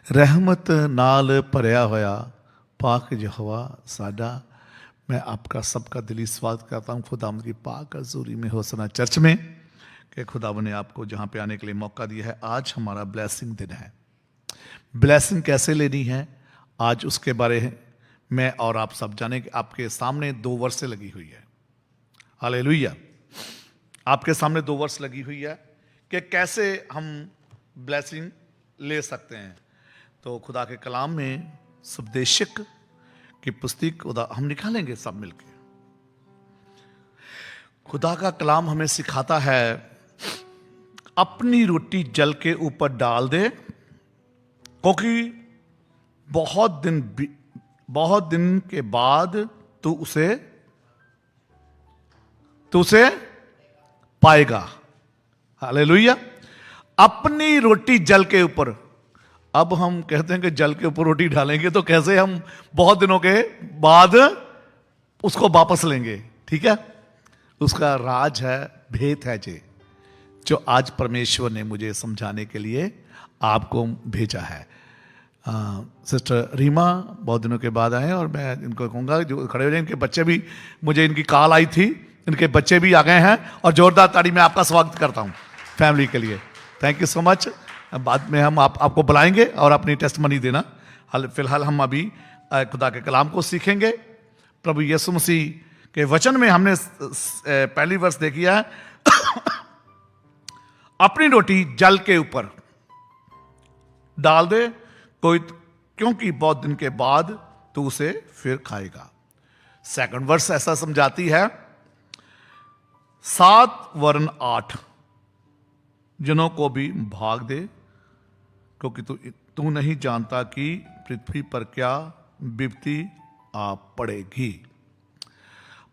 रहमत नाल भरिया होया पाक यहोवा साडा। मैं आपका सबका दिली स्वागत करता हूँ खुदावंद की पाक हजूरी में होसना चर्च में कि खुदावंद ने आपको जहाँ पे आने के लिए मौका दिया है। आज हमारा ब्लेसिंग दिन है। ब्लेसिंग कैसे लेनी है आज उसके बारे में और आप सब जाने कि आपके सामने 2 वर्षें लगी हुई है। हालेलुया। आपके सामने 2 वर्ष लगी हुई है कि कैसे हम ब्लेसिंग ले सकते हैं। तो खुदा के कलाम में सुपदेशक की पुस्तक हम निकालेंगे सब मिलके। खुदा का कलाम हमें सिखाता है अपनी रोटी जल के ऊपर डाल दे, क्योंकि बहुत दिन के बाद तू उसे पाएगा। हालेलुया। अपनी रोटी जल के ऊपर। अब हम कहते हैं कि जल के ऊपर रोटी डालेंगे तो कैसे हम बहुत दिनों के बाद उसको वापस लेंगे। ठीक है, उसका राज है, भेद है जो आज परमेश्वर ने मुझे समझाने के लिए आपको भेजा है। सिस्टर रीमा बहुत दिनों के बाद आए और मैं इनको कहूँगा जो खड़े हो जाए, इनके बच्चे भी, मुझे इनकी कॉल आई थी, इनके बच्चे भी आ गए हैं और जोरदार ताली में आपका स्वागत करता हूँ फैमिली के लिए। Thank you so much. बाद में हम आपको बुलाएंगे और अपनी टेस्टमनी देना। फिलहाल हम अभी खुदा के कलाम को सीखेंगे। प्रभु यीशु मसीह के वचन में हमने पहली वर्ष देखी है अपनी रोटी जल के ऊपर डाल दे कोई, क्योंकि बहुत दिन के बाद तू उसे फिर खाएगा। सेकंड वर्स ऐसा समझाती है 7 वरन 8 जनों को भी भाग दे, क्योंकि तू नहीं जानता कि पृथ्वी पर क्या विपत्ति आ पड़ेगी।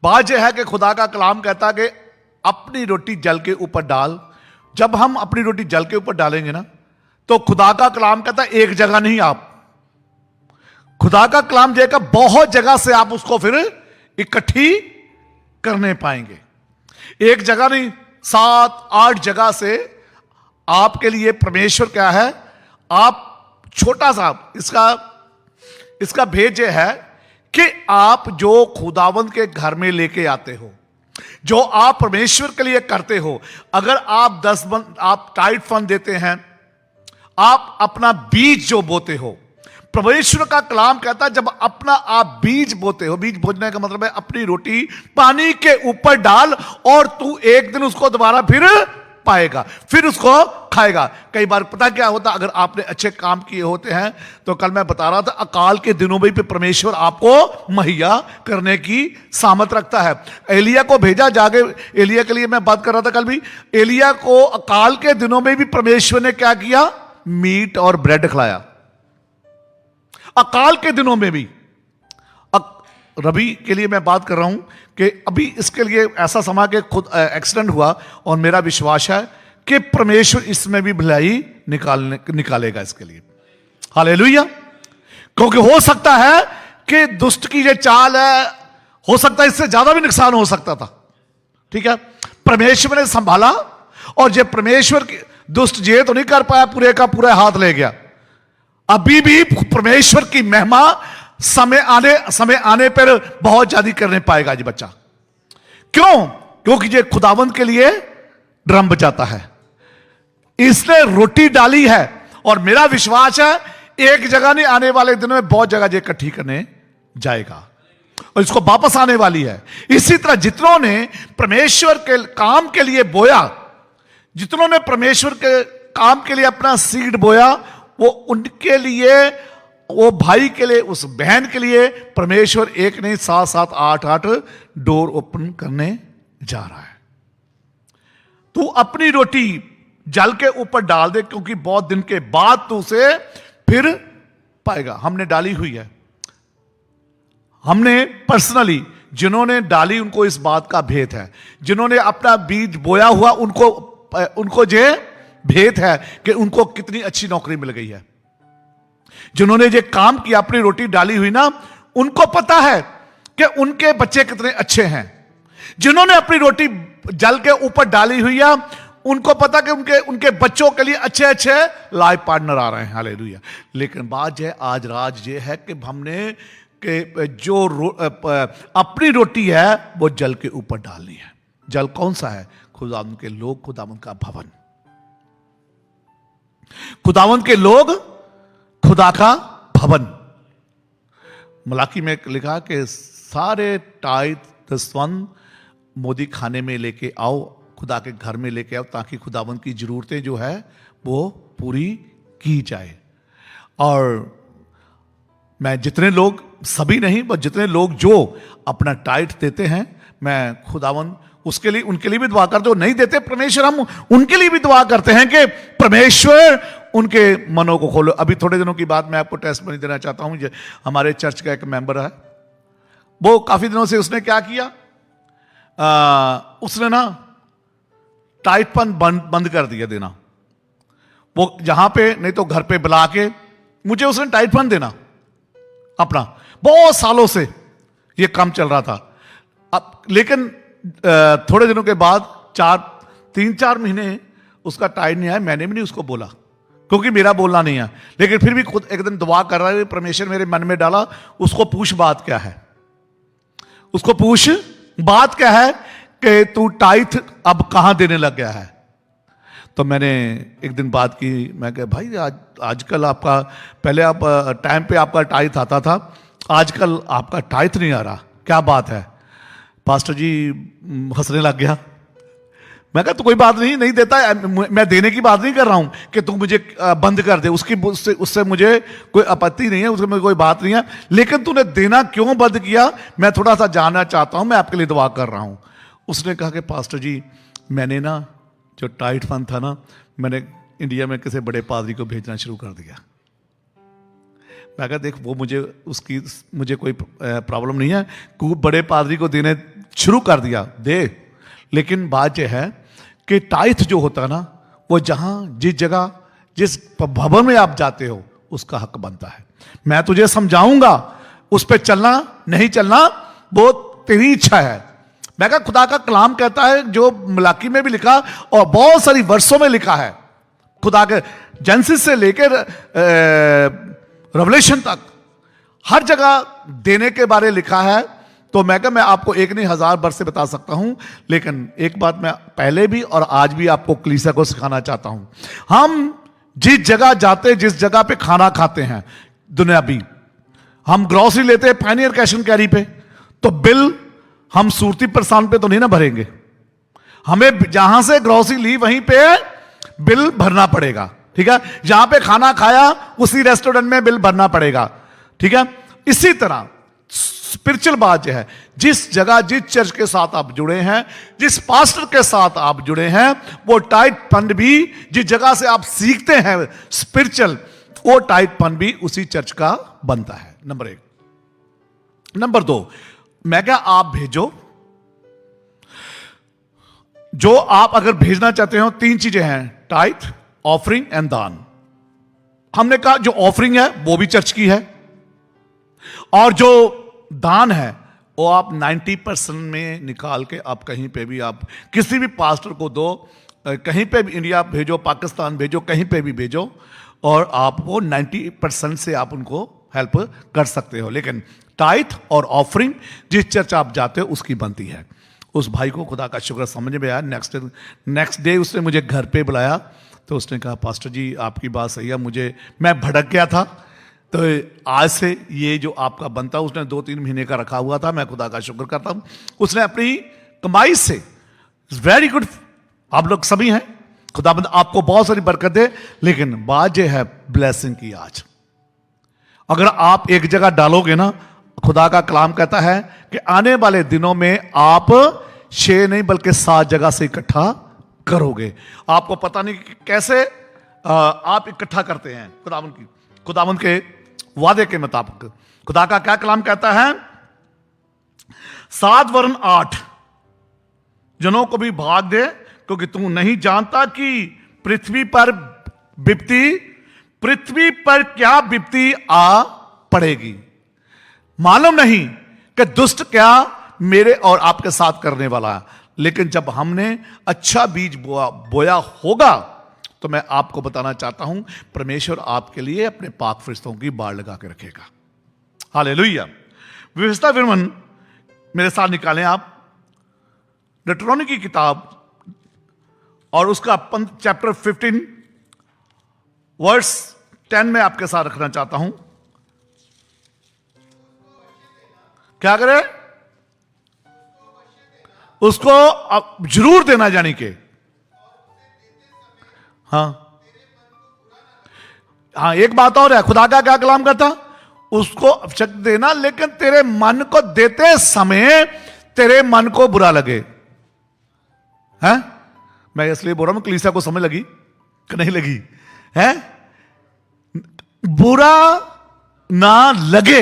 बात यह है कि खुदा का कलाम कहता है कि अपनी रोटी जल के ऊपर डाल। जब हम अपनी रोटी जल के ऊपर डालेंगे ना, तो खुदा का कलाम कहता है एक जगह नहीं, आप खुदा का कलाम जो बहुत जगह से आप उसको फिर इकट्ठी करने पाएंगे। एक जगह नहीं, 7-8 जगह से आपके लिए परमेश्वर क्या है, आप छोटा सा इसका भेद यह है कि आप जो खुदावंद के घर में लेके आते हो, जो आप परमेश्वर के लिए करते हो, अगर आप 10 आप टाइट फंड देते हैं, आप अपना बीज जो बोते हो, परमेश्वर का कलाम कहता है जब अपना आप बीज बोते हो, बीज बोने का मतलब है अपनी रोटी पानी के ऊपर डाल और तू एक दिन उसको दोबारा फिर पाएगा, फिर उसको खाएगा। कई बार पता क्या होता, अगर आपने अच्छे काम किए होते हैं, तो कल मैं बता रहा था अकाल के दिनों में भी परमेश्वर आपको मुहैया करने की सामर्थ रखता है। एलिया को भेजा जाके, एलिया के लिए मैं बात कर रहा था कल भी, एलिया को अकाल के दिनों में भी परमेश्वर ने क्या किया, मीट और ब्रेड खिलाया। अकाल के दिनों में भी। रवि के लिए मैं बात कर रहा हूं कि अभी इसके लिए ऐसा समा के खुद एक्सीडेंट हुआ और मेरा विश्वास है कि परमेश्वर इसमें भी भलाई निकालेगा इसके लिए। हालेलुया। क्योंकि हो सकता है कि दुष्ट की जो चाल है, हो सकता है इससे ज्यादा भी नुकसान हो सकता था। ठीक है, परमेश्वर ने संभाला और जब परमेश्वर दुष्ट जे तो नहीं कर पाया, पूरे का पूरा हाथ ले गया। अभी भी परमेश्वर की महिमा समय आने पर बहुत ज्यादा करने पाएगा जी बच्चा। क्यों? क्योंकि ये खुदावंद के लिए ड्रम बजाता है, इसने रोटी डाली है और मेरा विश्वास है एक जगह नहीं, आने वाले दिनों में बहुत जगह ये इकट्ठी करने जाएगा और इसको वापस आने वाली है। इसी तरह जितनों ने परमेश्वर के काम के लिए बोया, जितनों ने परमेश्वर के काम के लिए अपना सीड बोया, वो उनके लिए, वो भाई के लिए, उस बहन के लिए परमेश्वर एक नहीं 7-7 8-8 डोर ओपन करने जा रहा है। तू अपनी रोटी जल के ऊपर डाल दे, क्योंकि बहुत दिन के बाद तू उसे फिर पाएगा। हमने डाली हुई है, हमने पर्सनली जिन्होंने डाली उनको इस बात का भेद है, जिन्होंने अपना बीज बोया हुआ उनको जे भेद है कि उनको कितनी अच्छी नौकरी मिल गई है। जिन्होंने ये काम किया, अपनी रोटी डाली हुई ना, उनको पता है कि उनके बच्चे कितने अच्छे हैं। जिन्होंने अपनी रोटी जल के ऊपर डाली हुई है, उनको पता कि उनके उनके बच्चों के लिए अच्छे अच्छे लाइफ पार्टनर आ रहे हैं, हालेलुया। लेकिन बात ये आज राज ये है कि हमने कि जो अपनी रोटी है वो जल के ऊपर डालनी है। जल कौन सा है? खुदावंद के लोग, खुदावंद का भवन, खुदावंद के लोग, खुदा का भवन। मलाकी में लिखा कि सारे टाइट दसवंद मोदी खाने में लेके आओ, खुदा के घर में लेके आओ, ताकि खुदावंद की जरूरतें जो है वो पूरी की जाए। और मैं जितने लोग, सभी नहीं पर जितने लोग जो अपना टाइट देते हैं, मैं खुदावंद उसके लिए, उनके लिए भी दुआ कर, जो नहीं देते परमेश्वर, हम उनके लिए भी दुआ करते हैं कि परमेश्वर उनके मनों को खोलो। अभी थोड़े दिनों की बात मैं आपको टेस्ट बनी देना चाहता हूं। हमारे चर्च का एक मेंबर है, वो काफी दिनों से उसने क्या किया, उसने ना टाइटपन बंद कर दिया देना। वो जहां पे नहीं तो घर पे बुला के मुझे उसने टाइटपन देना अपना, बहुत सालों से ये काम चल रहा था। अब लेकिन थोड़े दिनों के बाद 3-4 महीने उसका टाइट नहीं आया। मैंने भी नहीं उसको बोला, क्योंकि मेरा बोलना नहीं है। लेकिन फिर भी खुद एक दिन दुआ कर रहा है, परमेश्वर मेरे मन में डाला, उसको पूछ बात क्या है, उसको पूछ बात क्या है कि तू टाइट अब कहां देने लग गया है। तो मैंने एक दिन बात की, मैं कहा भाई आजकल आपका, पहले आप टाइम पे आपका टाइट आता था, आजकल आपका टाइट नहीं आ रहा, क्या बात है? पास्टर जी हंसने लग गया। मैं कहा तो कोई बात नहीं, नहीं देता, मैं देने की बात नहीं कर रहा हूं कि तू मुझे बंद कर दे, उससे मुझे कोई आपत्ति नहीं है, उसमें कोई बात नहीं है। लेकिन तूने देना क्यों बंद किया, मैं थोड़ा सा जानना चाहता हूं, मैं आपके लिए दुआ कर रहा हूं। उसने कहा कि पास्टर जी, मैंने ना जो टाइट फंड था ना, मैंने इंडिया में किसी बड़े पादरी को भेजना शुरू कर दिया। मैं कहा देख, वो मुझे कोई प्रॉब्लम नहीं है, बड़े पादरी को देने शुरू कर दिया, दे। लेकिन बात यह है कि टाइथ जो होता है ना, वो जहां जिस जगह जिस भवन में आप जाते हो उसका हक बनता है। मैं तुझे समझाऊंगा, उस पर चलना नहीं चलना वो तेरी इच्छा है। मैं कहा खुदा का कलाम कहता है, जो मलाकी में भी लिखा और बहुत सारी वर्षों में लिखा है, खुदा के जेनेसिस से लेकर रेवलेशन तक हर जगह देने के बारे लिखा है। तो मैं कहा मैं आपको एक नहीं 1000 वर्ष से बता सकता हूं, लेकिन एक बात मैं पहले भी और आज भी आपको कलीसिया को सिखाना चाहता हूं। हम जिस जगह जाते, जिस जगह पे खाना खाते हैं दुनियावी, हम ग्रोसरी लेते हैं पायनियर कैश एंड कैरी पे, तो बिल हम सूरती प्रस्थान पे तो नहीं ना भरेंगे, हमें जहां से ग्रोसरी ली वहीं पे बिल भरना पड़ेगा, ठीक है। जहां पे खाना खाया उसी रेस्टोरेंट में बिल भरना पड़ेगा, ठीक है। इसी तरह स्पिरिचुअल बात यह है, जिस जगह जिस चर्च के साथ आप जुड़े हैं, जिस पास्टर के साथ आप जुड़े हैं, वो टाइट फंड भी जिस जगह से आप सीखते हैं स्पिरिचुअल, वो टाइट फंड भी उसी चर्च का बनता है। नंबर 1। नंबर 2, मैं क्या आप भेजो, जो आप अगर भेजना चाहते हो, 3 चीजें हैं, टाइट, ऑफरिंग एंड दान। हमने कहा जो ऑफरिंग है वो भी चर्च की है, और जो दान है वो आप 90% में निकाल के आप कहीं पे भी, आप किसी भी पास्टर को दो, कहीं पे भी, इंडिया भेजो, पाकिस्तान भेजो, कहीं पे भी भेजो, और आप वो 90% से आप उनको हेल्प कर सकते हो। लेकिन टाइट और ऑफरिंग जिस चर्च आप जाते हो उसकी बनती है। उस भाई को खुदा का शुक्र समझ में आया। नेक्स्ट डे उसने मुझे घर पे बुलाया, तो उसने कहा पास्टर जी आपकी बात सही है, मैं भड़क गया था, तो आज से ये जो आपका बनता, उसने 2-3 महीने का रखा हुआ था, मैं खुदा का शुक्र करता हूं, उसने अपनी कमाई से, वेरी गुड, आप लोग सभी हैं, खुदाबंद आपको बहुत सारी बरकत दे। लेकिन बात यह है ब्लेसिंग की, आज अगर आप एक जगह डालोगे ना, खुदा का कलाम कहता है कि आने वाले दिनों में आप 6 नहीं बल्कि 7 जगह से इकट्ठा करोगे। आपको पता नहीं कि कैसे आप इकट्ठा करते हैं। खुदावंद के वादे के मुताबिक खुदा का क्या कलाम कहता है, 7 वरन 8 जनों को भी भाग दे, क्योंकि तू नहीं जानता कि पृथ्वी पर क्या विपत्ति आ पड़ेगी। मालूम नहीं कि दुष्ट क्या मेरे और आपके साथ करने वाला है। लेकिन जब हमने अच्छा बीज बोया होगा, तो मैं आपको बताना चाहता हूं, परमेश्वर आपके लिए अपने पाक फरिश्तों की बाड़ लगा के रखेगा। हालेलुया। व्यवस्था विवरण मेरे साथ निकालें आप, डिट्रोनॉमी की किताब और उसका चैप्टर 15 वर्स 10 में आपके साथ रखना चाहता हूं। क्या करे? उसको जरूर देना, जानी के हाँ हाँ। एक बात और है, खुदा का क्या कलाम करता, उसको शक्ति देना, लेकिन तेरे मन को देते समय तेरे मन को बुरा लगे। हैं? मैं इसलिए बोल रहा हूं, कलीसिया को समझ लगी कि नहीं लगी है? बुरा ना लगे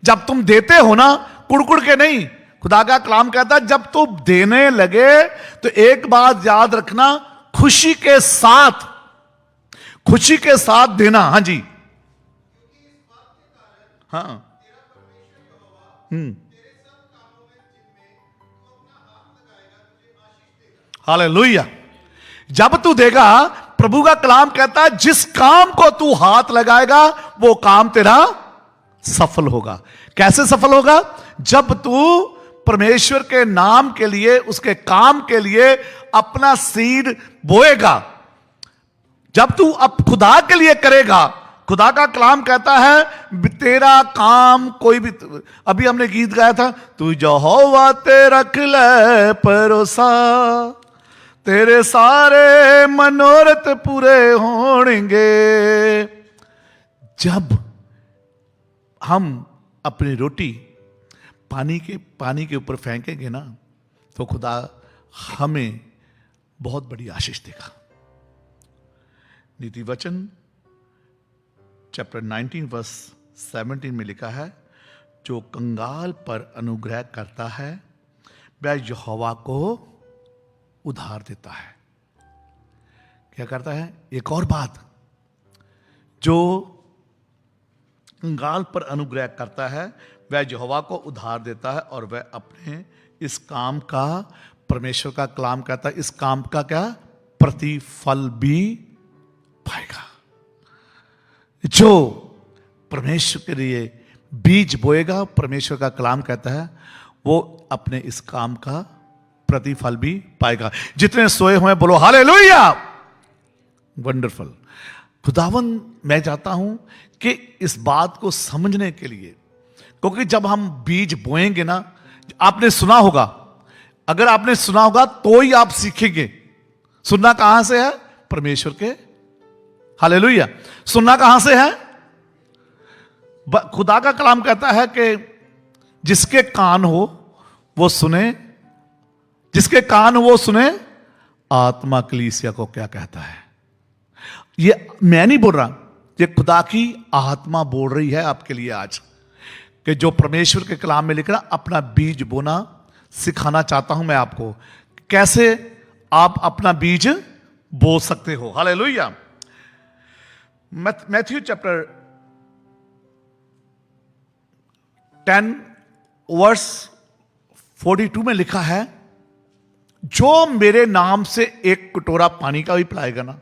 जब तुम देते हो ना, कुड़कुड़ के नहीं। खुदा का कलाम कहता है, जब तुम देने लगे तो एक बात याद रखना, खुशी के साथ देना। हाँ जी, हाँ। हालेलुया। जब तू देगा, प्रभु का कलाम कहता है, जिस काम को तू हाथ लगाएगा वो काम तेरा सफल होगा। कैसे सफल होगा? जब तू परमेश्वर के नाम के लिए, उसके काम के लिए अपना सीड बोएगा, जब तू अब खुदा के लिए करेगा। खुदा का कलाम कहता है, तेरा काम कोई भी, अभी हमने गीत गाया था, तू यहोवा ते रख ले भरोसा, तेरे सारे मनोरथ पूरे होंगे। जब हम अपनी रोटी पानी के ऊपर फेंकेंगे ना, तो खुदा हमें बहुत बड़ी आशीष देगा। नीति वचन चैप्टर 19 वर्स 17 में लिखा है, जो कंगाल पर अनुग्रह करता है वह यहोवा को उधार देता है। क्या करता है? एक और बात, जो कंगाल पर अनुग्रह करता है वह यहोवा को उधार देता है, और वह अपने इस काम का, परमेश्वर का कलाम कहता है, इस काम का क्या प्रतिफल भी पाएगा। जो परमेश्वर के लिए बीज बोएगा, परमेश्वर का कलाम कहता है, वो अपने इस काम का प्रतिफल भी पाएगा। जितने सोए हुए बोलो हालेलुया। वंडरफुल। खुदावन, मैं चाहता हूं कि इस बात को समझने के लिए, क्योंकि जब हम बीज बोएंगे ना, आपने सुना होगा, अगर आपने सुना होगा तो ही आप सीखेंगे। सुनना कहां से है? परमेश्वर के। हालेलुया। सुनना कहां से है? खुदा का कलाम कहता है कि जिसके कान हो वो सुने, जिसके कान हो वो सुने, आत्मा कलीसिया को क्या कहता है। ये मैं नहीं बोल रहा, ये खुदा की आत्मा बोल रही है आपके लिए आज, कि जो परमेश्वर के कलाम में लिख रहा, अपना बीज बोना सिखाना चाहता हूं मैं आपको, कैसे आप अपना बीज बो सकते हो। हालेलुया। मैथ्यू चैप्टर 10 वर्स 42 में लिखा है, जो मेरे नाम से एक कटोरा पानी का भी पिलाएगा ना,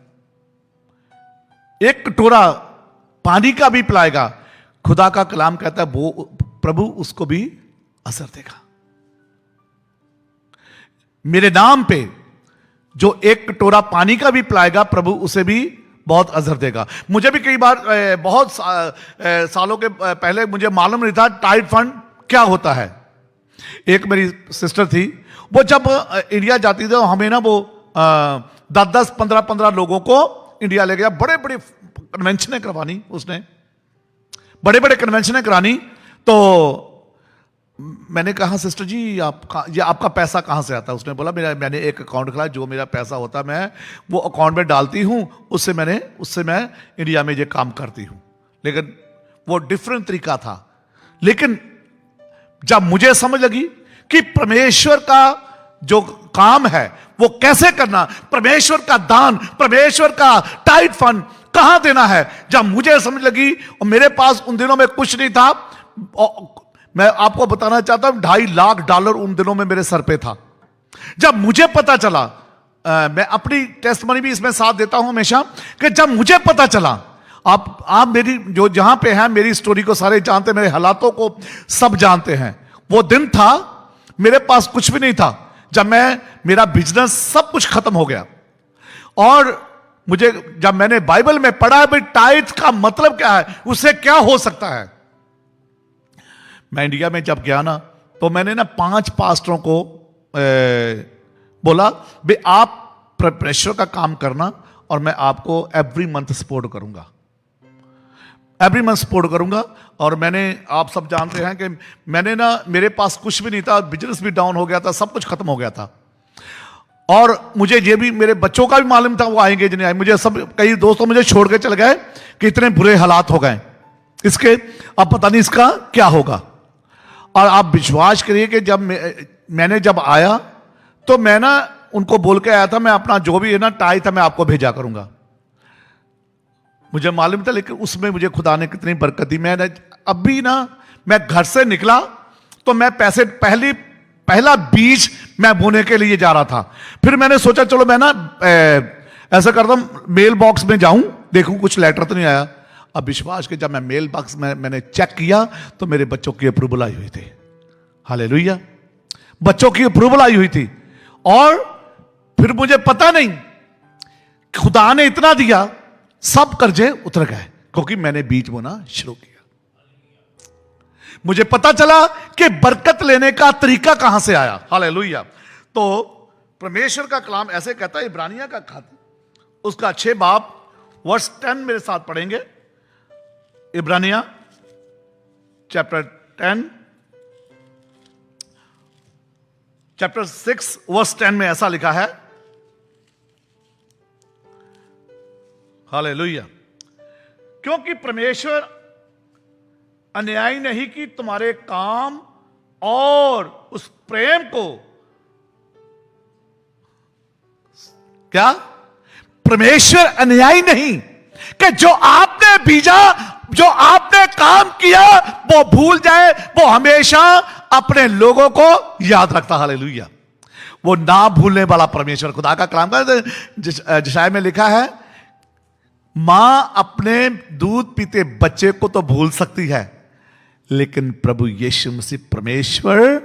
एक कटोरा पानी का भी पिलाएगा, खुदा का कलाम कहता है वो प्रभु उसको भी असर देगा। मेरे नाम पे जो एक कटोरा पानी का भी पिलाएगा, प्रभु उसे भी बहुत असर देगा। मुझे भी कई बार बहुत सालों के पहले मुझे मालूम नहीं था टाइड फंड क्या होता है। एक मेरी सिस्टर थी, वो जब इंडिया जाती थी, हमें ना वो 10-10, 15-15 लोगों को इंडिया ले गया। बड़े बड़े कन्वेंशनें करवानी उसने, बड़े बड़े कन्वेंशनें करानी। तो मैंने कहा, सिस्टर जी ये आपका पैसा कहाँ से आता है? उसने बोला, मैंने एक अकाउंट खोला, जो मेरा पैसा होता है मैं वो अकाउंट में डालती हूँ, उससे मैं इंडिया में ये काम करती हूँ। लेकिन वो डिफरेंट तरीका था। लेकिन जब मुझे समझ लगी कि परमेश्वर का जो काम है वो कैसे करना, परमेश्वर का दान, परमेश्वर का टाइड फंड कहां देना है, जब मुझे समझ लगी, और मेरे पास उन दिनों में कुछ नहीं था। मैं आपको बताना चाहता हूं, $2.5 लाख उन दिनों में मेरे सर पे था। जब मुझे पता चला, मैं अपनी टेस्टमनी भी इसमें साथ देता हूं हमेशा, कि जब मुझे पता चला, आप मेरी जो जहां पे हैं, मेरी स्टोरी को सारे जानते हैं, मेरे हालातों को सब जानते हैं। वो दिन था, मेरे पास कुछ भी नहीं था, जब मेरा बिजनेस सब कुछ खत्म हो गया। और मुझे जब मैंने बाइबल में पढ़ा भाई टाइथ का मतलब क्या है, उससे क्या हो सकता है। मैं इंडिया में जब गया ना, तो मैंने ना 5 पास्टरों को बोला भाई आप प्रेशर का काम करना और मैं आपको एवरी मंथ सपोर्ट करूंगा, एवरी मंथ सपोर्ट करूंगा। और मैंने, आप सब जानते हैं कि मैंने ना, मेरे पास कुछ भी नहीं था, बिजनेस भी डाउन हो गया था, सब कुछ खत्म हो गया था। और मुझे ये भी, मेरे बच्चों का भी मालूम था वो आएंगे कि नहीं आए। मुझे सब, कई दोस्तों मुझे छोड़ के चले गए कि इतने बुरे हालात हो गए इसके, अब पता नहीं इसका क्या होगा। और आप विश्वास करिए कि जब मैंने जब आया तो मैं ना उनको बोल के आया था, मैं अपना जो भी है ना टाइथ मैं आपको भेजा करूंगा। मुझे मालूम था, लेकिन उसमें मुझे खुदा ने कितनी बरकत दी। मैं अभी ना, मैं घर से निकला तो मैं पैसे, पहला बीज मैं बोने के लिए जा रहा था। फिर मैंने सोचा चलो मैं ना ऐसा करता हूं, मेल बॉक्स में जाऊं, देखूं कुछ लेटर तो नहीं आया। अब विश्वास के जब मैं मेल बॉक्स में मैंने चेक किया तो मेरे बच्चों की अप्रूवल आई हुई थी। हालेलुया, बच्चों की अप्रूवल आई हुई थी। और फिर मुझे पता नहीं, खुदा ने इतना दिया, सब कर्जे उतर गए, क्योंकि मैंने बीज बोना शुरू किया। मुझे पता चला कि बरकत लेने का तरीका कहां से आया। हालेलुया। तो परमेश्वर का कलाम ऐसे कहता है, इब्रानिया का खत उसका 6 बाब वर्ष 10 मेरे साथ पढ़ेंगे। इब्रानिया चैप्टर 10 चैप्टर 6 वर्ष 10 में ऐसा लिखा है। हालेलुया। क्योंकि परमेश्वर अन्याय नहीं कि तुम्हारे काम और उस प्रेम को, क्या, परमेश्वर अन्यायी नहीं कि जो आपने बीजा, जो आपने काम किया वो भूल जाए, वो हमेशा अपने लोगों को याद रखता। हालेलुया। वो ना भूलने वाला परमेश्वर। खुदा का कलाम का यशायाह में लिखा है, मां अपने दूध पीते बच्चे को तो भूल सकती है, लेकिन प्रभु यीशु मसीह परमेश्वर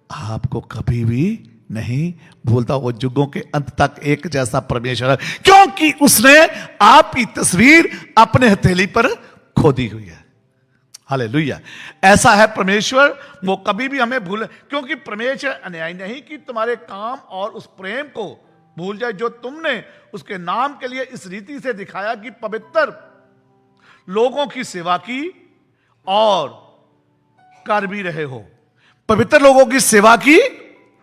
आपको कभी भी नहीं भूलता। वो युगों के अंत तक एक जैसा परमेश्वर है, क्योंकि उसने आपकी तस्वीर अपने हथेली पर खोदी हुई है। हालेलुया। ऐसा है परमेश्वर, वो कभी भी हमें भूले, क्योंकि परमेश्वर अन्यायी नहीं कि तुम्हारे काम और उस प्रेम को भूल जाए जो तुमने उसके नाम के लिए इस रीति से दिखाया कि पवित्र लोगों की सेवा की और कर भी रहे हो। पवित्र लोगों की सेवा की,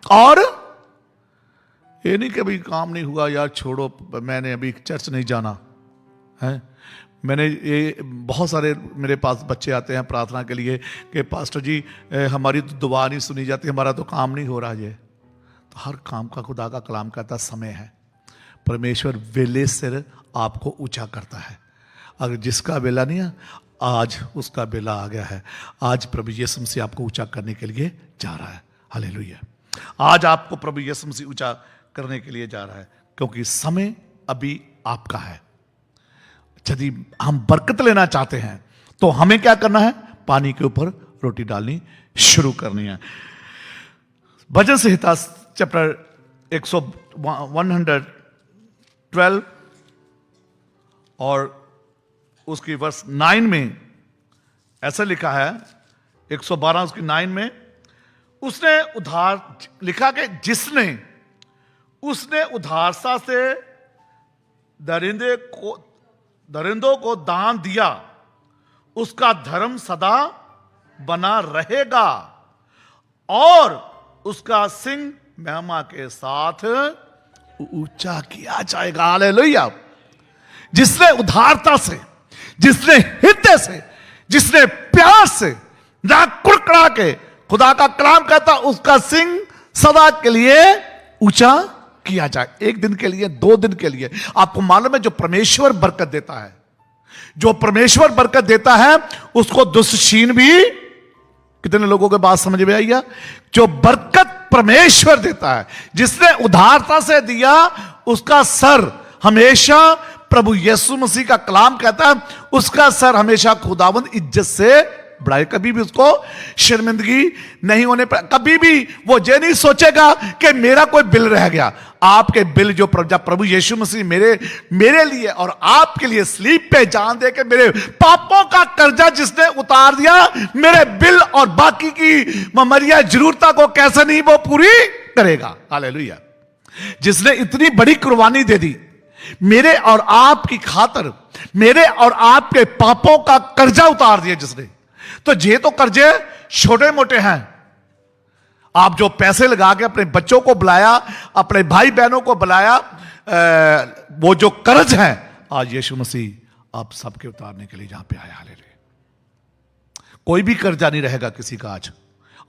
और ये नहीं कि अभी काम नहीं हुआ यार छोड़ो, मैंने अभी चर्च नहीं जाना है। मैंने ये बहुत सारे मेरे पास बच्चे आते हैं प्रार्थना के लिए कि पास्टर जी हमारी तो दुआ नहीं सुनी जाती, हमारा तो काम नहीं हो रहा है। तो हर काम का खुदा का कलाम कहता समय है। परमेश्वर वेले से आपको ऊंचा करता है। अगर जिसका बेला नहीं है, आज उसका बेला आ गया है। आज प्रभु यीशु मसीह आपको ऊंचा करने के लिए जा रहा है। हालेलुया। आज आपको प्रभु यीशु मसीह ऊंचा करने के लिए जा रहा है, क्योंकि समय अभी आपका है। यदि हम बरकत लेना चाहते हैं तो हमें क्या करना है? पानी के ऊपर रोटी डालनी शुरू करनी है। भजन संहिता चैप्टर 112 और उसकी वर्ष 9 में ऐसा लिखा है, 112 उसकी 9 में, उसने उधार लिखा कि जिसने उसने उधारता से दरिंदों को दान दिया, उसका धर्म सदा बना रहेगा और उसका सिंह महिमा के साथ ऊंचा किया जाएगा। हालेलुया। जिसने उदारता से, जिसने हृदय से, जिसने प्यार से, ना कुड़कुड़ा के, खुदा का कलाम कहता उसका सिंह सदा के लिए ऊंचा किया जाए। एक दिन के लिए, 2 दिन के लिए। आपको मालूम है जो परमेश्वर बरकत देता है, जो परमेश्वर बरकत देता है उसको दुष्ट छीन भी, कितने लोगों के बात समझ में आई है? जो बरकत परमेश्वर देता है। जिसने उदारता से दिया उसका सर हमेशा, प्रभु यीशु मसीह का कलाम कहता है, उसका सर हमेशा खुदावंद इज्जत से बढ़ाए। कभी भी उसको शर्मिंदगी नहीं होने पर, कभी भी वो ये नहीं सोचेगा कि मेरा कोई बिल रह गया। आपके बिल जो प्रभु यीशु मसीह मेरे लिए और आपके लिए स्लीप पे जान दे के मेरे पापों का कर्जा जिसने उतार दिया, मेरे बिल और बाकी की ममरिया जरूरता को कैसे नहीं वो पूरी करेगा। हालेलुया। जिसने इतनी बड़ी कुर्बानी दे दी मेरे और आपकी खातर, मेरे और आपके पापों का कर्जा उतार दिया जिसने, तो ये तो कर्जे छोटे मोटे हैं। आप जो पैसे लगा के अपने बच्चों को बुलाया, अपने भाई बहनों को बुलाया, वो जो कर्ज है आज यीशु मसीह आप सबके उतारने के लिए यहां पे आया। हालेलुया। कोई भी कर्जा नहीं रहेगा किसी का आज,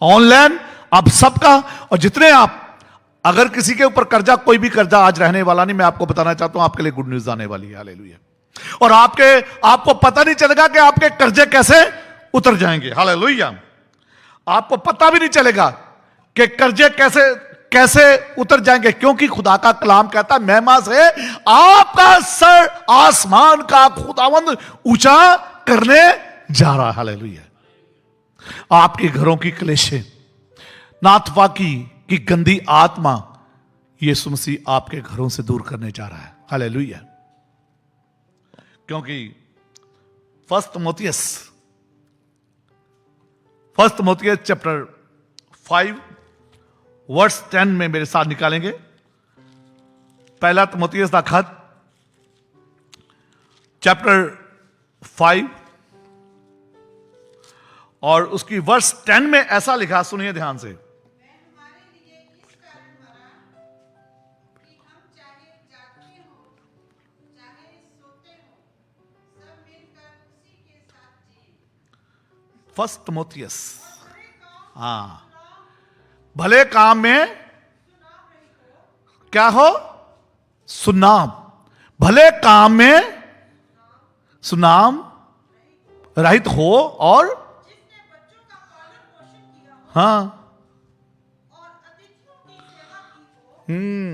ऑनलाइन आप सबका। और जितने आप, अगर किसी के ऊपर कर्जा, कोई भी कर्जा आज रहने वाला नहीं। मैं आपको बताना चाहता हूं, आपके लिए गुड न्यूज आने वाली है। हालेलुया। और आपको पता नहीं चलेगा कि आपके कर्जे कैसे उतर जाएंगे। हालेलुया। आपको पता भी नहीं चलेगा कि कर्जे कैसे उतर जाएंगे, क्योंकि खुदा का कलाम कहता है, महिमा से आपका सर आसमान का खुदावंद ऊंचा करने जा रहा है। हालेलुया। आपके घरों की क्लेशें, नाथपाकी की गंदी आत्मा यीशु मसीह आपके घरों से दूर करने जा रहा है। हालेलुया। क्योंकि फर्स्ट तिमोथियस चैप्टर 5 वर्स 10 में मेरे साथ निकालेंगे। पहला तिमोथियस का खत चैप्टर 5 और उसकी वर्स 10 में ऐसा लिखा, सुनिए ध्यान से। फर्स्ट तिमोथियस, हाँ, भले काम में क्या हो? सुनाम। भले काम में सुनाम रहित हो और हाँ,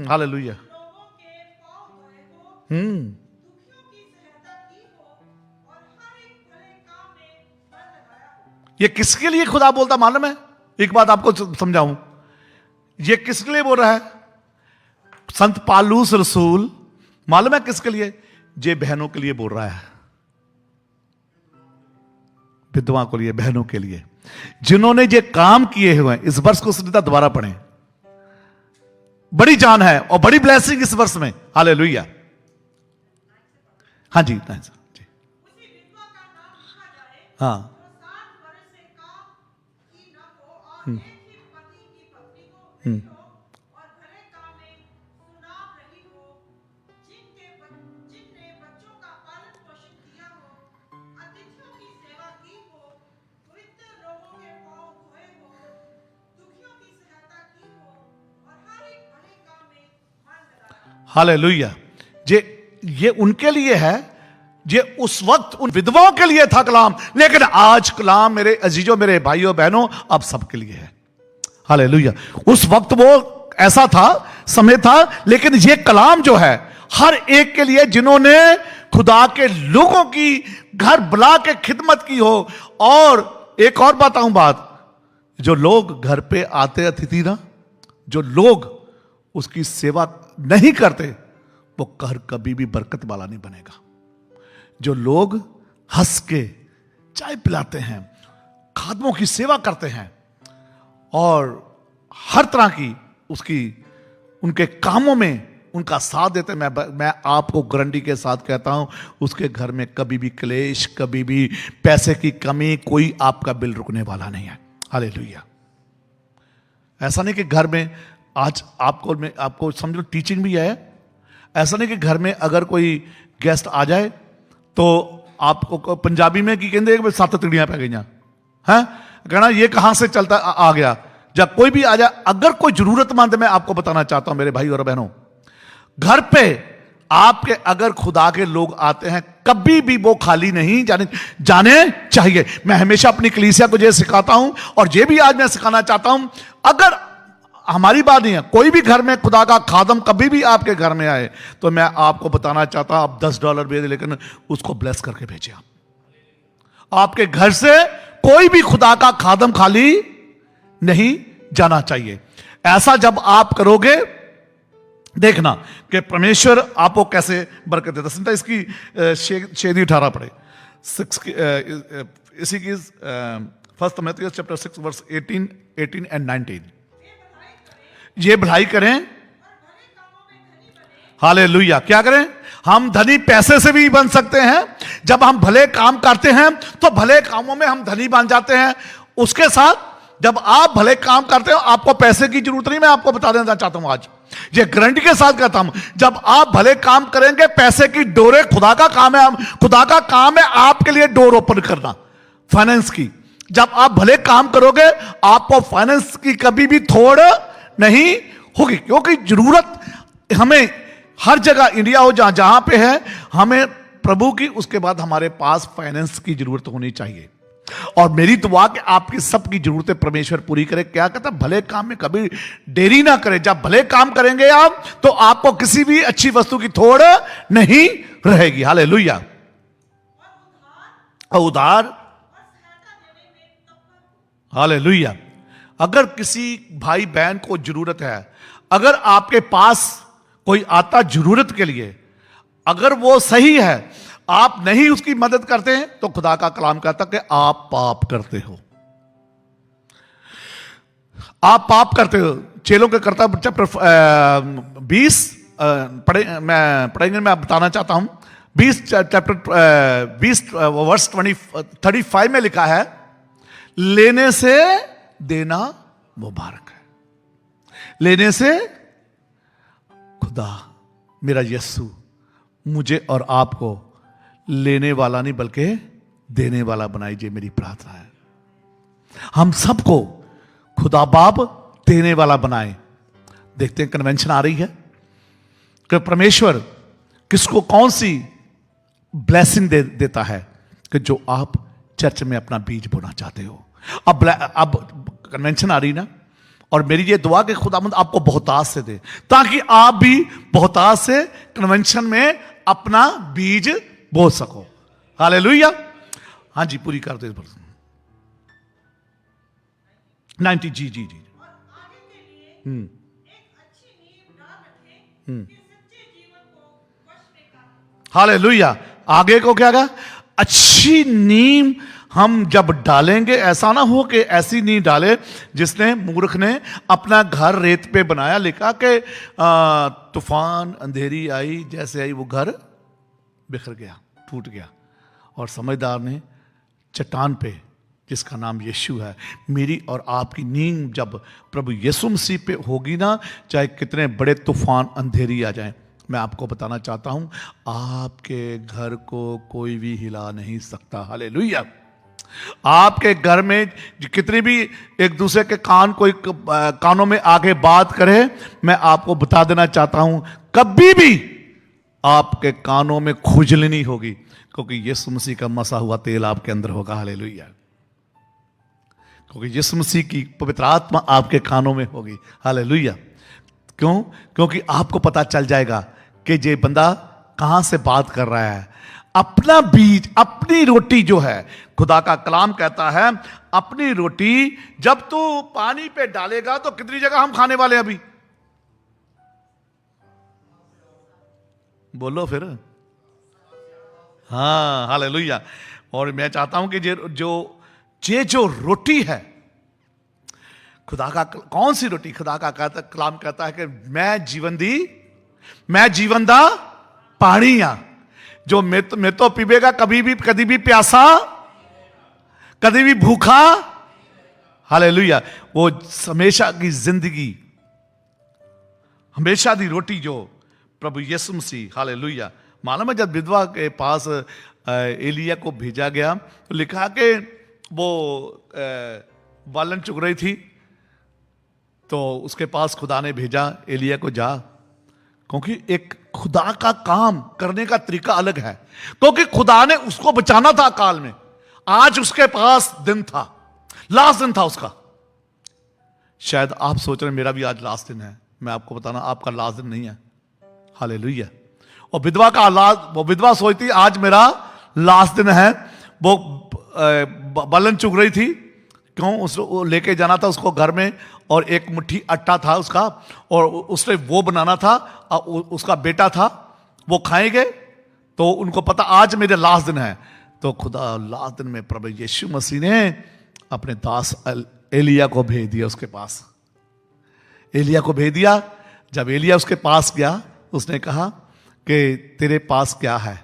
हालेलुया। ये किसके लिए खुदा बोलता मालूम है? एक बात आपको समझाऊं, ये किसके लिए बोल रहा है? संत पालूस रसूल मालूम है किसके लिए? ये बहनों के लिए बोल रहा है, विधवा के लिए, बहनों के लिए, जिन्होंने ये काम किए हुए हैं। इस वर्ष को सीधा दोबारा पढ़ें, बड़ी जान है और बड़ी ब्लेसिंग इस वर्ष में। हालेलुया। हाँ जी, जी, हाँ, हालेलुया। ये उनके लिए है, ये उस वक्त उन विधवाओं के लिए था कलाम, लेकिन आज कलाम मेरे अजीजों, मेरे भाइयों बहनों, आप सबके लिए है। हालेलुया। उस वक्त वो ऐसा था, समय था, लेकिन ये कलाम जो है हर एक के लिए जिन्होंने खुदा के लोगों की घर बुला के खिदमत की हो। और एक और बताऊं बात, जो लोग घर पे आते अतिथि ना, जो लोग उसकी सेवा नहीं करते, वो घर कभी भी बरकत वाला नहीं बनेगा। जो लोग हंस के चाय पिलाते हैं, खादमों की सेवा करते हैं और हर तरह की उनके कामों में उनका साथ देते हैं, मैं आपको गारंटी के साथ कहता हूं, उसके घर में कभी भी क्लेश, कभी भी पैसे की कमी, कोई आपका बिल रुकने वाला नहीं है। हालेलुया। ऐसा नहीं कि घर में आज आपको समझो टीचिंग भी है। ऐसा नहीं कि घर में अगर कोई गेस्ट आ जाए तो आपको पंजाबी में की कहते सत्त तिड़ियां पै गई हैं, कहना ये कहां से चलता आ गया। जब कोई भी आ जाए, अगर कोई जरूरतमंद, मैं आपको बताना चाहता हूं मेरे भाई और बहनों, घर पे आपके अगर खुदा के लोग आते हैं, कभी भी वो खाली नहीं जाने चाहिए। मैं हमेशा अपनी कलीसिया को ये सिखाता हूं और ये भी आज मैं सिखाना चाहता हूं, हमारी बात नहीं है, कोई भी घर में खुदा का खादम कभी भी आपके घर में आए तो मैं आपको बताना चाहता हूं, आप $10 भेजे लेकिन उसको ब्लेस करके भेजिए। आपके घर से कोई भी खुदा का खादम खाली नहीं जाना चाहिए। ऐसा जब आप करोगे, देखना कि परमेश्वर आपको कैसे बरकत देता। सुनता इसकी 6-18 पढ़े, 6 इसी की फर्स्ट थिमोथेयुस चैप्टर 6 वर्स 18 एंड 19। ये भलाई करें, हालेलुया। क्या करें? हम धनी पैसे से भी बन सकते हैं। जब हम भले काम करते हैं तो भले कामों में हम धनी बन जाते हैं। उसके साथ जब आप भले काम करते हो आपको पैसे की जरूरत नहीं। मैं आपको बता देना चाहता हूं, आज ये गारंटी के साथ कहता हूं, जब आप भले काम करेंगे पैसे की डोरे, खुदा का काम है, खुदा का काम है आपके लिए डोर ओपन करना फाइनेंस की। जब आप भले काम करोगे आपको फाइनेंस की कभी भी थोड़ नहीं होगी, क्योंकि जरूरत हमें हर जगह, इंडिया हो जहां जहां पे है, हमें प्रभु की, उसके बाद हमारे पास फाइनेंस की जरूरत होनी चाहिए। और मेरी दुआ कि आपकी सबकी जरूरतें परमेश्वर पूरी करे। क्या कहता है? भले काम में कभी देरी ना करें। जब भले काम करेंगे आप तो आपको किसी भी अच्छी वस्तु की थोड़ नहीं रहेगी। हालेलुया। उधार, हालेलुया। अगर किसी भाई बहन को जरूरत है, अगर आपके पास कोई आता जरूरत के लिए, अगर वो सही है, आप नहीं उसकी मदद करते हैं तो खुदा का कलाम कहता कि आप पाप करते हो। आप पाप करते हो। चेलों के करता चैप्टर 20 पढ़ेंगे। मैं बताना चाहता हूं 20 चैप्टर 20 वर्स 35 में लिखा है, लेने से देना मुबारक है। लेने से खुदा मेरा यीशु मुझे और आपको लेने वाला नहीं बल्कि देने वाला बनाइए, मेरी प्रार्थना है। हम सबको खुदा बाप देने वाला बनाए। देखते हैं कन्वेंशन आ रही है कि परमेश्वर किसको कौन सी ब्लेसिंग देता है, कि जो आप चर्च में अपना बीज बोना चाहते हो। अब कन्वेंशन आ रही ना, और मेरी ये दुआ कि खुदावंद आपको बहुतायत से दे, ताकि आप भी बहुतायत से कन्वेंशन में अपना बीज बो सको। हालेलुया। हाँ जी, पूरी कर दे 90। जी। हालेलुया। आगे को क्या कहा? अच्छी नींव हम जब डालेंगे, ऐसा ना हो कि ऐसी नींव डाले जिसने, मूर्ख ने अपना घर रेत पे बनाया, लिखा कि तूफान अंधेरी आई, जैसे आई वो घर बिखर गया, टूट गया। और समझदार ने चट्टान पे, जिसका नाम यीशु है, मेरी और आपकी नींव जब प्रभु यीशु मसीह पे होगी ना, चाहे कितने बड़े तूफान अंधेरी आ जाएं, मैं आपको बताना चाहता हूं आपके घर को कोई भी हिला नहीं सकता। हालेलुया। आपके घर में कितने भी एक दूसरे के कानों में आगे बात करे, मैं आपको बता देना चाहता हूं कभी भी आपके कानों में खुजली नहीं होगी, क्योंकि यीशु मसीह का मसा हुआ तेल आपके अंदर होगा। हालेलुया। क्योंकि यीशु मसीह की पवित्र आत्मा आपके कानों में होगी। हालेलुया। क्यों? क्योंकि आपको पता चल जाएगा कि ये बंदा कहां से बात कर रहा है। अपना बीज, अपनी रोटी जो है, खुदा का कलाम कहता है अपनी रोटी जब तू पानी पे डालेगा तो कितनी जगह हम खाने वाले हैं अभी? बोलो फिर। हाँ, हालेलुया। और मैं चाहता हूं कि जो रोटी है, खुदा का कौन सी रोटी? खुदा का कलाम कहता है कि मैं जीवन दा पानी आ, जो मैं तो पीवेगा कभी भी प्यासा, कभी भी भूखा। हालेलुया। वो हमेशा की जिंदगी, हमेशा दी रोटी जो प्रभु यीशु मसीह। हालेलुया। मालूम है जब विधवा के पास एलिया को भेजा गया तो लिखा कि वो बालन चुग रही थी, तो उसके पास खुदा ने भेजा एलिया को, जा, क्योंकि एक खुदा का काम करने का तरीका अलग है। क्योंकि खुदा ने उसको बचाना था काल में। आज उसके पास दिन था, लास्ट दिन था उसका, शायद आप सोच रहे हैं मेरा भी आज लास्ट दिन है। मैं आपको बताना, आपका लास्ट दिन नहीं है। हालेलुया। और विधवा का वो विधवा सोचती आज मेरा लास्ट दिन है। वो बलन चुग रही थी, क्यों? उसको लेके जाना था उसको घर में, और एक मुट्ठी आटा था उसका, और उसने वो बनाना था, उसका बेटा था, वो खाएंगे। तो उनको पता आज मेरे लास्ट दिन है। तो खुदा लास्ट दिन में प्रभु यीशु मसीह ने अपने दास एलिया को भेज दिया उसके पास। एलिया को भेज दिया। जब एलिया उसके पास गया, उसने कहा कि तेरे पास क्या है?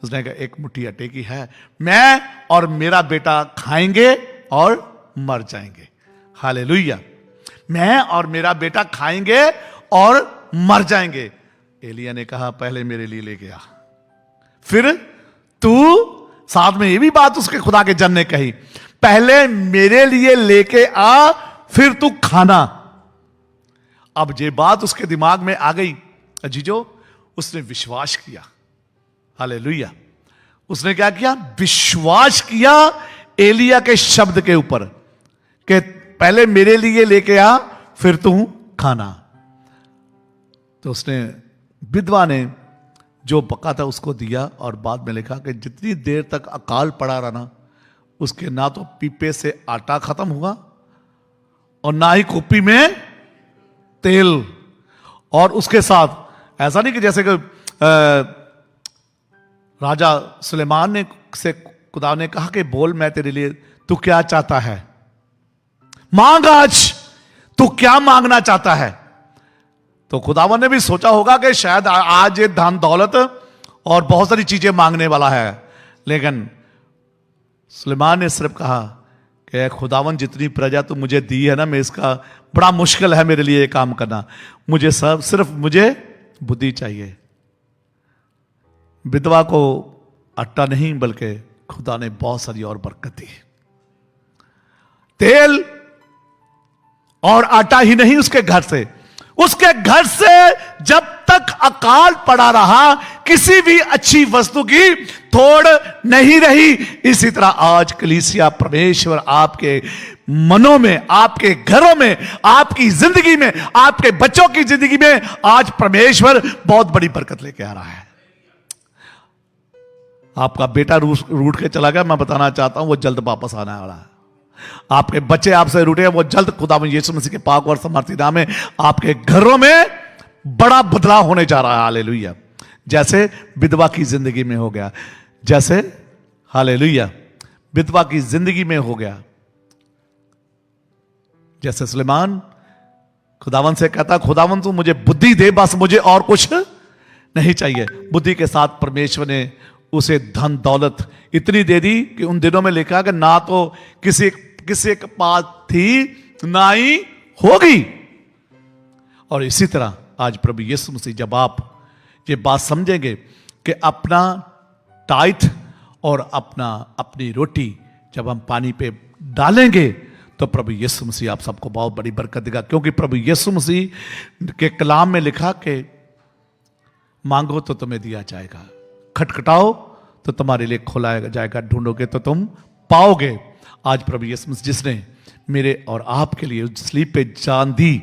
उसने कहा एक मुट्ठी आटे की है, मैं और मेरा बेटा खाएंगे और मर जाएंगे। हालेलुया। मैं और मेरा बेटा खाएंगे और मर जाएंगे। एलिया ने कहा पहले मेरे लिए ले गया, फिर तू, साथ में ये भी बात उसके खुदा के जन ने कही, पहले मेरे लिए लेके आ, फिर तू खाना। अब ये बात उसके दिमाग में आ गई अजीजो, उसने विश्वास किया। हालेलुया। उसने क्या किया? विश्वास किया एलिया के शब्द के ऊपर कि पहले मेरे लिए लेके आ, फिर तू खाना। तो उसने, विधवा ने जो पका था उसको दिया, और बाद में लिखा कि जितनी देर तक अकाल पड़ा रहा ना, उसके ना तो पीपे से आटा खत्म हुआ और ना ही कुप्पी में तेल। और उसके साथ ऐसा नहीं कि जैसे कि राजा सुलेमान ने से खुदा ने कहा कि बोल मैं तेरे लिए, तू क्या चाहता है? मांग आज, तू क्या मांगना चाहता है? तो खुदावन ने भी सोचा होगा कि शायद आज ये धन दौलत और बहुत सारी चीजें मांगने वाला है, लेकिन सुलेमान ने सिर्फ कहा कि खुदावन जितनी प्रजा तू मुझे दी है ना, मैं इसका बड़ा मुश्किल है मेरे लिए ये काम करना, मुझे सिर्फ मुझे बुद्धि चाहिए। विधवा को आटा नहीं बल्कि खुदा ने बहुत सारी और बरकत दी। तेल और आटा ही नहीं, उसके घर से जब तक अकाल पड़ा रहा, किसी भी अच्छी वस्तु की थोड़ नहीं रही। इसी तरह आज कलीसिया परमेश्वर आपके मनों में, आपके घरों में, आपकी जिंदगी में, आपके बच्चों की जिंदगी में आज परमेश्वर बहुत बड़ी बरकत लेके आ रहा है। आपका बेटा रूठ के चला गया, मैं बताना चाहता हूं वो जल्द वापस आने वाला है। आपके बच्चे आपसे रूठे हैं, वो जल्द खुदा यीशु मसीह के पाक और समर्थी नाम में आपके घरों में बड़ा बदलाव होने जा रहा है। हालेलुया। जैसे विधवा की जिंदगी में हो गया, जैसे हालेलुया विधवा की जिंदगी में हो गया, जैसे सुलेमान खुदावन से कहता, खुदावन तू मुझे बुद्धि दे, बस मुझे और कुछ नहीं चाहिए। बुद्धि के साथ परमेश्वर ने उसे धन दौलत इतनी दे दी कि उन दिनों में लिखा कि ना तो किसी के पास थी ना ही होगी। और इसी तरह आज प्रभु यीशु मसीह, जब आप ये बात समझेंगे कि अपना टाइट और अपनी रोटी जब हम पानी पे डालेंगे, तो प्रभु यीशु मसीह आप सबको बहुत बड़ी बरकत देगा। क्योंकि प्रभु यीशु मसीह के कलाम में लिखा कि मांगो तो तुम्हें दिया जाएगा, खटखटाओ तो तुम्हारे लिए खोला जाएगा, ढूंढोगे तो तुम पाओगे। आज प्रभु यीशु मसीह जिसने मेरे और आपके लिए स्लीप पे जान दी,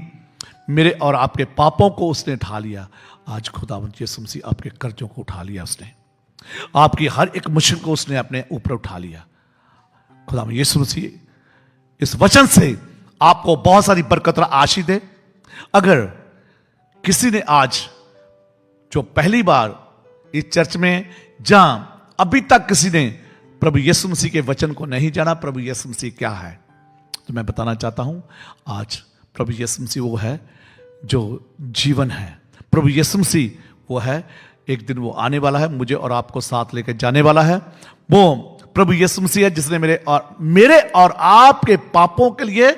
मेरे और आपके पापों को उसने उठा लिया। आज खुदावंद यीशु मसीह आपके कर्जों को उठा लिया, उसने आपकी हर एक मुश्किल को उसने अपने ऊपर उठा लिया। खुदावंद यीशु मसीह इस वचन से आपको बहुत सारी बरकत और आशीष दे। अगर किसी ने आज जो पहली बार इस चर्च में, जहां अभी तक किसी ने प्रभु यीशु मसीह के वचन को नहीं जाना, प्रभु यीशु मसीह क्या है, तो मैं बताना चाहता हूं आज प्रभु यीशु मसीह वो है जो जीवन है। प्रभु यीशु मसीह वो है, एक दिन वो आने वाला है, मुझे और आपको साथ लेकर जाने वाला है। वो प्रभु यीशु मसीह है जिसने मेरे और आपके पापों के लिए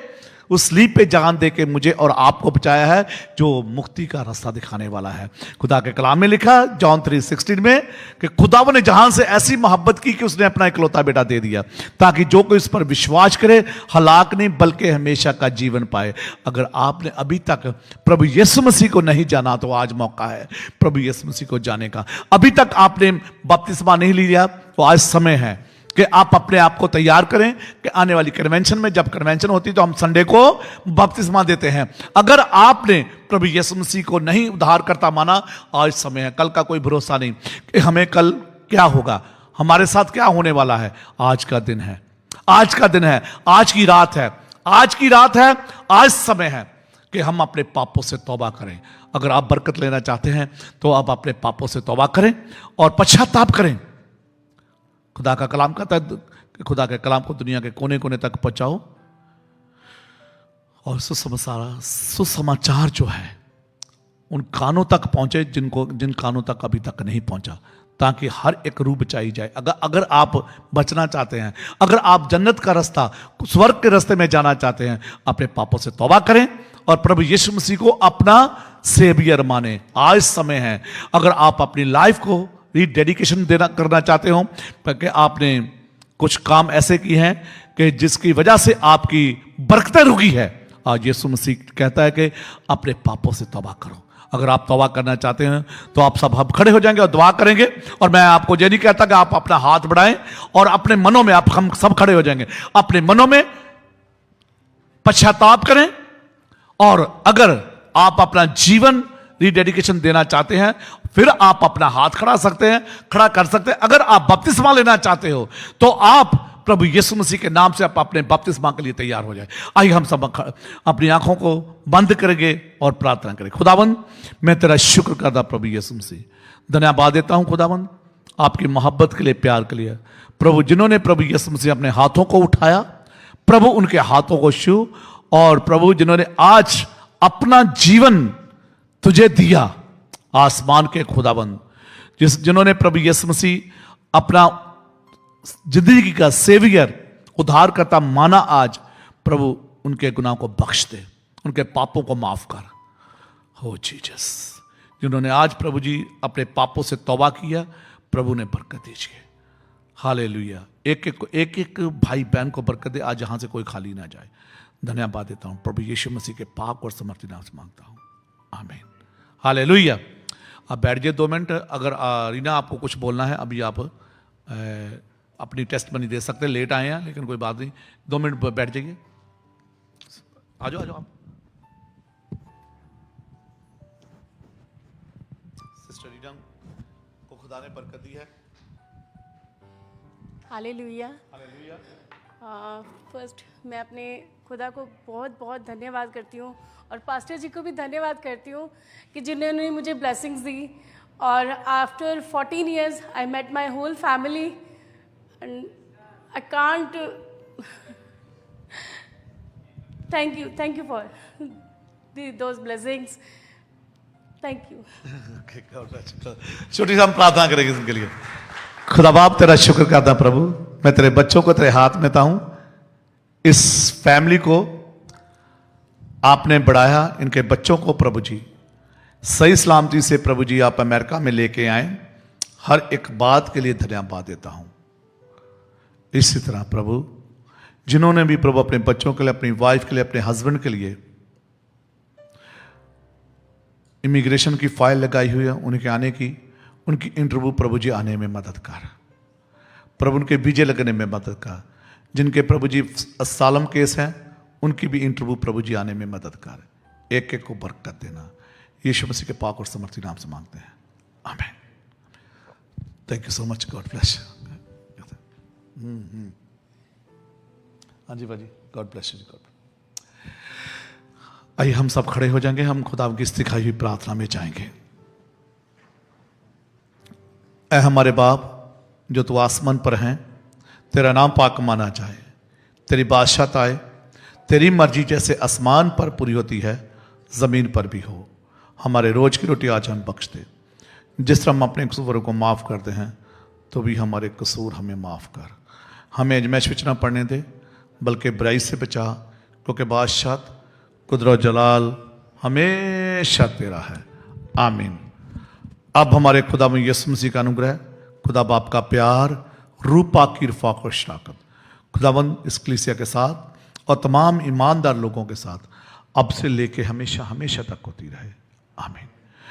उस स्लीप पे जान दे के मुझे और आपको बचाया है, जो मुक्ति का रास्ता दिखाने वाला है। खुदा के कलाम में लिखा जॉन 3:16 में कि खुदावन ने जहां से ऐसी मोहब्बत की कि उसने अपना इकलौता बेटा दे दिया, ताकि जो कोई इस पर विश्वास करे हलाक नहीं बल्कि हमेशा का जीवन पाए। अगर आपने अभी तक प्रभु यीशु मसीह को नहीं जाना, तो आज मौका है प्रभु यीशु मसीह को जाने का। अभी तक आपने बपतिस्मा नहीं लिया, तो आज समय है कि आप अपने आप को तैयार करें कि आने वाली कन्वेंशन में, जब कन्वेंशन होती है तो हम संडे को बपतिस्मा देते हैं। अगर आपने प्रभु यीशु मसीह को नहीं उद्धारकर्ता माना, आज समय है, कल का कोई भरोसा नहीं कि हमें कल क्या होगा, हमारे साथ क्या होने वाला है। आज का दिन है, आज का दिन है, आज की रात है, आज की रात है, आज समय है कि हम अपने पापों से तौबा करें। अगर आप बरकत लेना चाहते हैं तो आप अपने पापों से तौबा करें और पश्चाताप करें। खुदा का कलाम कहता है कि खुदा के कलाम को दुनिया के कोने कोने तक पहुंचाओ और सुसमाचार जो है उन कानों तक पहुंचे जिन कानों तक अभी तक नहीं पहुंचा, ताकि हर एक रूह बचाई जाए। अगर आप बचना चाहते हैं, अगर आप जन्नत का रास्ता, स्वर्ग के रास्ते में जाना चाहते हैं, अपने पापों से तौबा करें और प्रभु यीशु मसीह को अपना सेवियर माने। आज समय है। अगर आप अपनी लाइफ को रीडेडिकेशन करना चाहते हो, क्योंकि आपने कुछ काम ऐसे किए हैं कि जिसकी वजह से आपकी बरकतें रुकी है, आज यीशु मसीह कहता है कि अपने पापों से तौबा करो। अगर आप तौबा करना चाहते हैं तो आप सब हम खड़े हो जाएंगे और दुआ करेंगे। और मैं आपको ये नहीं कहता कि आप अपना हाथ बढ़ाएं और अपने मनों में हम सब खड़े हो जाएंगे, अपने मनों में पश्चाताप करें। और अगर आप अपना जीवन रीडेडिकेशन देना चाहते हैं, फिर आप अपना हाथ खड़ा कर सकते हैं। अगर आप बपतिस्मा लेना चाहते हो तो आप प्रभु यीशु मसीह के नाम से आप अपने बपतिस्मा के लिए तैयार हो जाए। आइए हम सब अपनी आंखों को बंद करेंगे और प्रार्थना करें। खुदावंद, मैं तेरा शुक्र करता प्रभु यीशु मसीह, धन्यवाद देता हूं खुदावंद आपकी मोहब्बत के लिए, प्यार के लिए। प्रभु, जिन्होंने प्रभु यीशु मसीह अपने हाथों को उठाया, प्रभु उनके हाथों को छू। और प्रभु, जिन्होंने आज अपना जीवन तुझे दिया, आसमान के खुदावंद, जिन्होंने प्रभु यीशु मसीह अपना जिंदगी का सेवियर, उद्धारकर्ता माना, आज प्रभु उनके गुनाह को बख्श दे, उनके पापों को माफ कर। हो जीसस, जिन्होंने आज प्रभु जी अपने पापों से तौबा किया, प्रभु ने बरकत दीजिए। हालेलुया। एक भाई बहन को बरकत दे, आज यहां से कोई खाली ना जाए। धन्यवाद देता हूं प्रभु यीशु मसीह के पाक और समर्थी नाम से मांगता हूं, आमीन। हालेलुया। आप बैठ जाइए 2 मिनट। अगर रीना आपको कुछ बोलना है, अभी आप अपनी टेस्ट मनी दे सकते हैं। लेट आए हैं लेकिन कोई बात नहीं, 2 मिनट बैठ जाइए। आ जाओ आप। सिस्टर रीना को खुदा ने बरकत दी है। हालेलुया। हालेलुया। फर्स्ट मैं अपने खुदा को बहुत बहुत धन्यवाद करती हूँ और पास्टर जी को भी धन्यवाद करती हूँ कि जिन्होंने मुझे ब्लेसिंग्स दी। और after 14 years I met my whole family and I can't thank you for those blessings. Thank you. छोटी सी हम प्रार्थना करेंगे इनके लिए। खुदा बाप, तेरा शुक्र करता प्रभु, मैं तेरे बच्चों को तेरे हाथ में हूं। इस फैमिली को आपने बढ़ाया, इनके बच्चों को प्रभु जी सही सलामती से प्रभु जी आप अमेरिका में लेके आए। हर एक बात के लिए धन्यवाद देता हूं। इसी तरह प्रभु, जिन्होंने भी प्रभु अपने बच्चों के लिए, अपनी वाइफ के लिए, अपने हस्बैंड के लिए इमिग्रेशन की फाइल लगाई हुई है, उनके आने की, उनकी इंटरव्यू प्रभु जी आने में मदद कर। प्रभु उनके वीजे लगने में मदद कर। जिनके प्रभु जी असालम केस हैं, उनकी भी इंटरव्यू प्रभु जी आने में मदद कर। एक एक को बरकत देना, यीशु मसीह के पाक और समर्थी नाम से मांगते हैं, आमीन। Thank you so much, God bless you. हाँ जी भाजी, गॉड ब्लेस यू। गॉड। आइए हम सब खड़े हो जाएंगे, हम खुदा की सिखाई हुई प्रार्थना में जाएंगे। ऐ हमारे बाप जो तू आसमान पर हैं, तेरा नाम पाक माना जाए, तेरी बादशाहत आए, तेरी मर्जी जैसे आसमान पर पूरी होती है ज़मीन पर भी हो। हमारे रोज की रोटी आज हम बख्श दे, जिस तरह हम अपने कसूरों को माफ़ करते हैं, तो भी हमारे कसूर हमें माफ़ कर। हमें अजमैश विच ना पड़ने दे, बल्कि बुराई से बचा, क्योंकि बादशाहत, कुदरत, जलाल हमेशा तेरा है, आमीन। अब हमारे खुदा में यीशु मसीह का अनुग्रह, खुदा बाप का प्यार, रूह पाक की रफ़ाक़त और शराकत खुदावंद इस कलीसिया के साथ और तमाम ईमानदार लोगों के साथ अब से लेके हमेशा हमेशा तक होती रहे, आमीन।